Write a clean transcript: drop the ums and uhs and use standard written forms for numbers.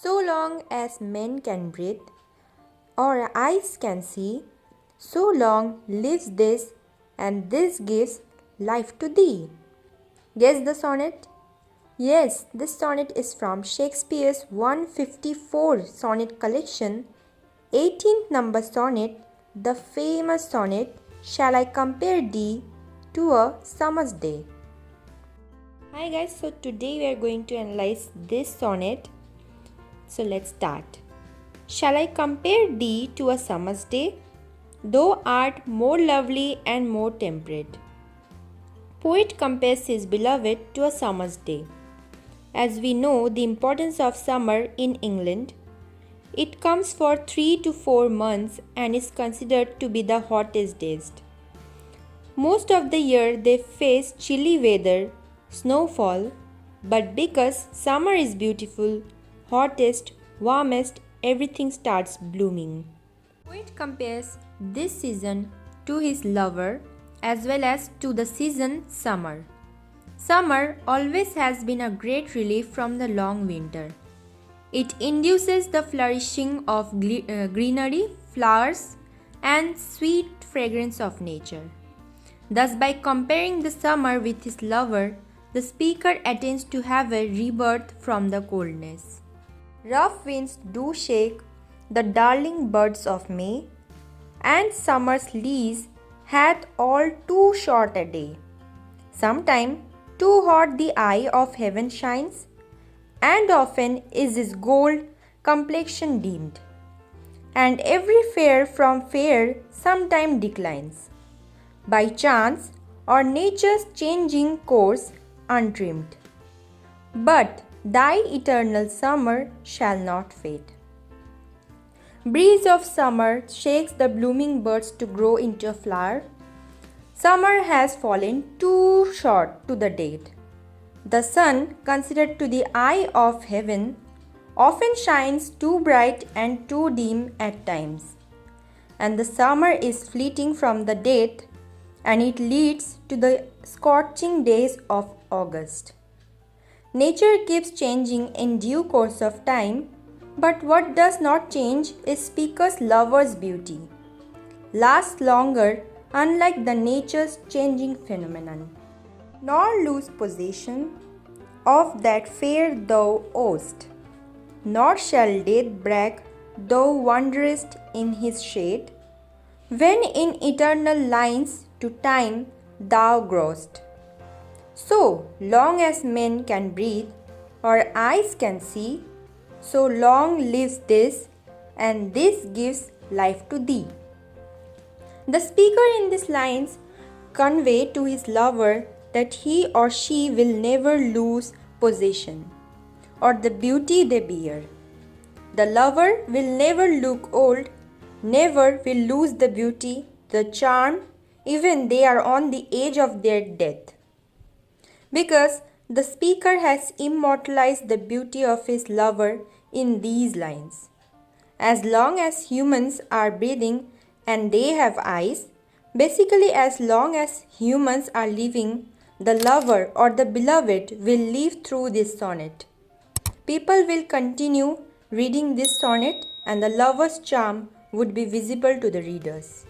So long as men can breathe, or eyes can see, so long lives this, and this gives life to thee. Guess the sonnet? Yes, this sonnet is from Shakespeare's 154 sonnet collection, 18th number sonnet, the famous sonnet, Shall I compare thee to a summer's day? Hi guys, so today we are going to analyze this sonnet. So let's start. Shall I compare thee to a summer's day? Thou art more lovely and more temperate. Poet compares his beloved to a summer's day. As we know the importance of summer in England, it comes for 3 to 4 months and is considered to be the hottest days. Most of the year they face chilly weather, snowfall, but because summer is beautiful, hottest, warmest, everything starts blooming. Poet compares this season to his lover as well as to the season summer. Summer always has been a great relief from the long winter. It induces the flourishing of greenery, flowers, and sweet fragrance of nature. Thus, by comparing the summer with his lover, the speaker attains to have a rebirth from the coldness. Rough winds do shake the darling buds of May, and summer's lease hath all too short a day. Sometime too hot the eye of heaven shines, and often is his gold complexion dimmed, and every fair from fair sometime declines, by chance or nature's changing course untrimmed. But thy eternal summer shall not fade. Breeze of summer shakes the blooming buds to grow into a flower. Summer has fallen too short to the date. The sun, considered to the eye of heaven, often shines too bright and too dim at times. And the summer is fleeting from the date, and it leads to the scorching days of August. Nature keeps changing in due course of time, but what does not change is speaker's lover's beauty. Lasts longer, unlike the nature's changing phenomenon. Nor lose possession of that fair thou owest, nor shall death brag thou wanderest in his shade, when in eternal lines to time thou growest. So long as men can breathe, or eyes can see, so long lives this, and this gives life to thee. The speaker in these lines convey to his lover that he or she will never lose possession or the beauty they bear. The lover will never look old, never will lose the beauty, the charm, even they are on the edge of their death. Because the speaker has immortalized the beauty of his lover in these lines. As long as humans are breathing and they have eyes, basically as long as humans are living, the lover or the beloved will live through this sonnet. People will continue reading this sonnet and the lover's charm would be visible to the readers.